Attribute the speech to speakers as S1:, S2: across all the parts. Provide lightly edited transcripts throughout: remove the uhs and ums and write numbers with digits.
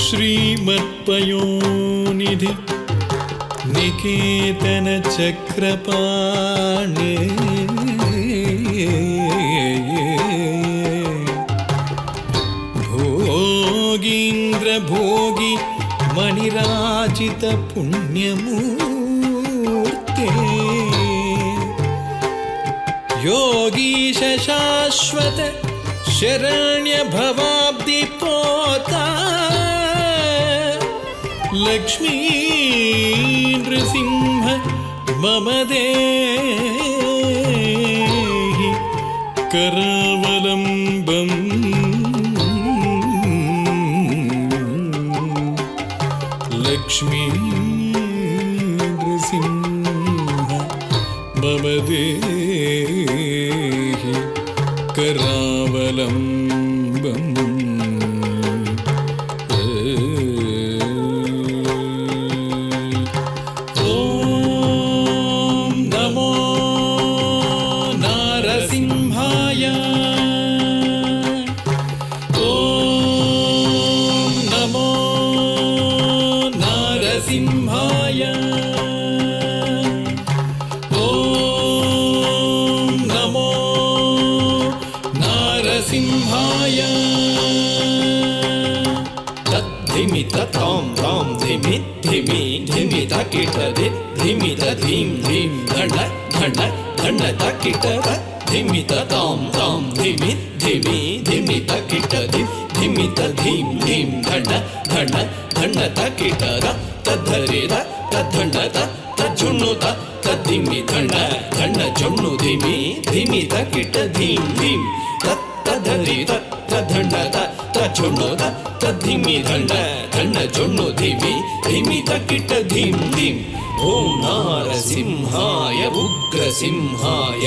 S1: श्रीमत्पयोनिधि निकेतन चक्रपाणे भोगीन्द्र भोगी मणिराजित पुण्यमूर्ते योगीश शाश्वत शरण्य भवाब्दि पोता लक्ष्मी नृसिंह मम देहि करावलम्बम् लक्ष्मी नृसिंह मम देहि करावलम्बम् धिमि तकिट धिमि धीम धीम धण्ड धण्ड धण्ड तकिट धिमि ताम ताम धिमि धिमि धिमि तकिट धिमि धीम धीम धण्ड धण्ड धण्ड तकिट तद्धरे तद्धण्ड तज्जुण्णु तद्धिमि धण्ड धण्ड जुण्णु धिमि धिमि तकिट धीम धीम तद्धरे तद्धण्ड तज्जुण्णु तद्धिमि धण्ड धण्ड जुण्णु धिमि धिमि तकिट धीम धीम ओम नारसिंहाय उग्रसिंहाय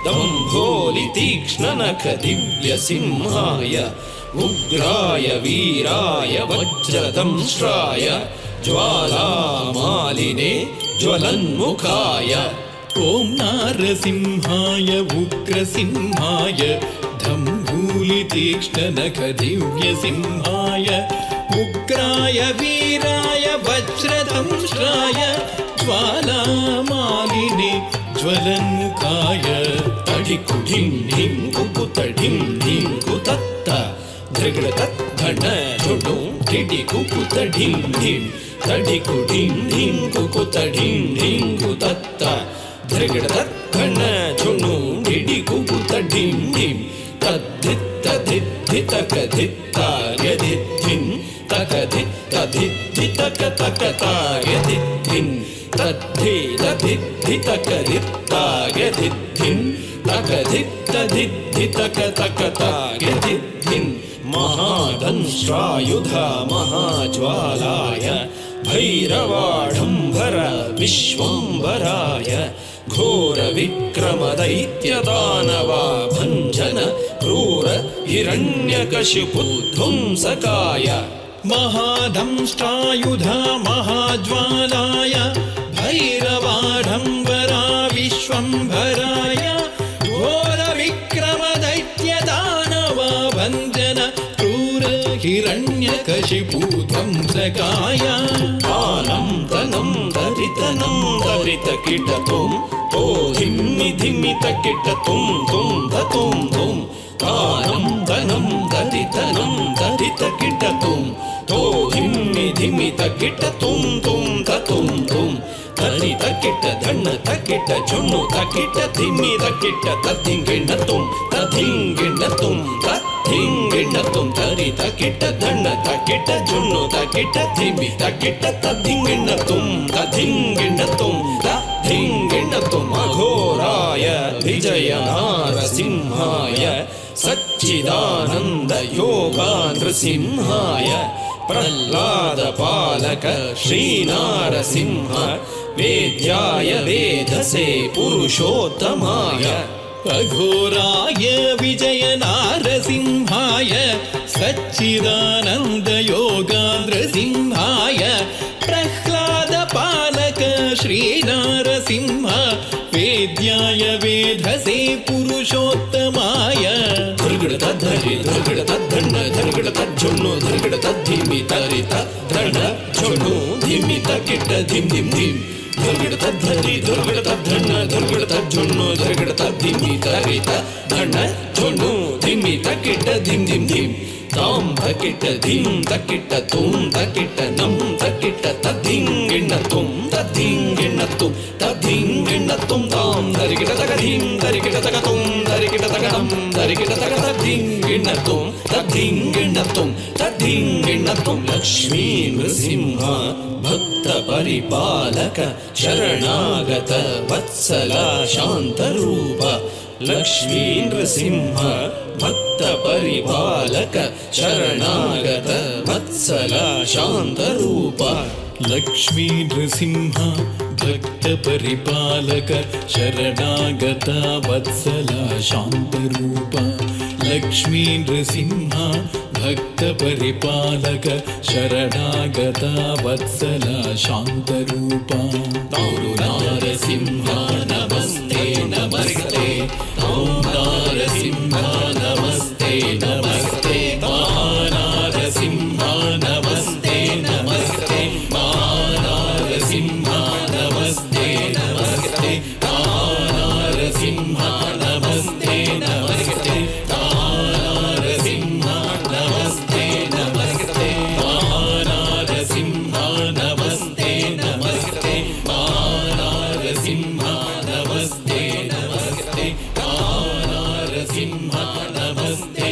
S1: दम्भोलि तीक्ष्णनख दिव्यसिंहाय उग्राय वीराय वज्रदंष्ट्राय ज्वालामालिने ज्वलन्मुखाय ओम नारसिंहाय उग्रसिंहाय दम्भोलि तीक्ष्णनख दिव्यसिंहाय उग्राय वीराय वज्रदंष्ट्राय ज्वालामालिने ज्वलन्मुखाय तडिकु ढिं ढिं कुकुत ढिं ढिं कुतत्त धृगड़तत् धण्ड झुडु ढिडि कुकुत ढिं ढिं तडिकु ढिं ढिं कुकुत ढिं ढिं कुतत्त धृगड़तत् धण्ड झुडु ढिडि कुकुत ढिं ढिं तद्धित्त धित्तितक धित्ताय धित्तिं तक धित्त धित्तितक तक ताय धित्तिं तद्धि धित्तितक धित्ताय धित्तिं तक धित्त धित्तितक तक ताय धित्तिं महादंष्ट्रायुध महाज्वालाय भैरवाढम्बर विश्वम्भराय घोर विक्रम दैत्य दानवा भंजन क्रूर हिरण्यकशिपुध्वंसकाय महादंष्ट्रायुध महाज्वालाय भैरवाढम्बरा विश्वम्भराय घोर विक्रम दैत्य दानवा भंजन क्रूर हिरण्यकशिपुध्वंसकाय कालं तनं दरितनं दरितकिटतुं तो धिमि धिमि तकिट तुम तुम कालं धनं दरितनं दरितकिटतुं तो धिमि धिमि तकिट तुम दरितकिट धण्ड तकिट जुण्णु तकिट धिमि तकिट तद्धिङ्गिण्णतुं तद्धिङ्गिण्णतुं तद्धिङ्गिण्णतुं दरितकिट धण्ड तकिट जुण्णु तकिट धिमि तकिट तद्धिङ्गिण्णतुं तद्धिङ्गिण्णतुं तद्धिङ्गिण्णतुं अघोराय विजय नारसिंहाय सच्चिदानन्द योगा नृसिंहाय प्रह्लाद पालक श्रीनारसिंह वेद्याय वेधसे पुरुषोत्तमाय अघोराय विजय नारसिंहाय सच्चिदानन्द योगा नृसिंहाय प्रह्लाद पालक श्रीनारसिंह वे
S2: वेद्याय वेधसे पुरुषोत्तमाय
S1: ಧರ್ಗಡ ತದ್ಧರಿ ಧರ್ಗಡ ತದ್ಧಣ್ಣ ಧರ್ಗಡ ತಜ್ಜೊಣ್ಣು ಧರ್ಗಡ ತದ್ಧಿಮಿ ತರಿತ ಧಣ್ಣ ಜೊಣ್ಣು ಧಿಮ್ಮಿ ತಕ್ಕಿಟ್ಟ ಧಿಮ್ ಧಿಮ್ ಧಿಮ್ ಧರ್ಗಡ ತದ್ಧರಿ ಧರ್ಗಡ ತದ್ಧಣ್ಣ ಧರ್ಗಡ ತಜ್ಜೊಣ್ಣು ಧರ್ಗಡ ತದ್ಧಿಮಿ ತರಿತ ಧಣ್ಣ ಜೊಣ್ಣು ಧಿಮ್ಮಿ ತಕ್ಕಿಟ್ಟ ಧಿಮ್ ಧಿಮ್ ಧಿಮ್ ತಾಂ ತಕ್ಕಿಟ್ಟ ಧಿಮ್ ತಕ್ಕಿಟ್ಟ ತುಂ ತಕ್ಕಿಟ್ಟ ನಂ ತಕ್ಕಿಟ್ಟ ತದ್ದಿಂಗಿಣ್ಣ ತುಂ ತದ್ದಿಂಗಿಣ್ಣ ತುಂ ತದ್ದಿಂಗಿಣ್ಣ ತುಂ ತಾಂ ಧರಿಗಿಡ ತಗ ಧಿಮ್ ಧರಿಗಿಡ ತಗ ತುಂ ಧರಿಗಿಡ ತಗ ನಂ ಧರಿಗಿಡ ತಗ ತದ್ದಿಂಗಿಣ್ಣ ತುಂ ತದ್ದಿಂಗಿಣ್ಣ ತುಂ ತದ್ದಿಂಗಿಣ್ಣ ತುಂ ಲಕ್ಷ್ಮೀ ನೃಸಿಂಹ ಭಕ್ತ ಪರಿಪಾಲಕ ಶರಣಾಗತ ವತ್ಸಲ ಶಾಂತರೂಪ ಲಕ್ಷ್ಮೀ ನೃಸಿಂಹ ಭಕ್ತ ಪರಿಪಾಲಕ ಶರಣಾಗತ ವತ್ಸಲ ಶಾಂತರೂಪ
S2: लक्ष्मी नृसिंह भक्त परिपालक शरणागत वत्सल शान्तरूप लक्ष्मी नृसिंह भक्त परिपालक शरणागत वत्सल शान्तरूप
S1: नारसिंह नमस्ते नमस्ते ॐ नारसिंह नमस्ते नमस्ते महानारसिंह नमस्ते नमस्ते महानारसिंह नमस्ते नमस्ते महानारसिंह नमस्ते नमस्ते महानारसिंह नमस्ते नमस्ते महानारसिंह नमस्ते नमस्ते महानारसिंह नमस्ते नमस्ते महानारसिंह नमस्ते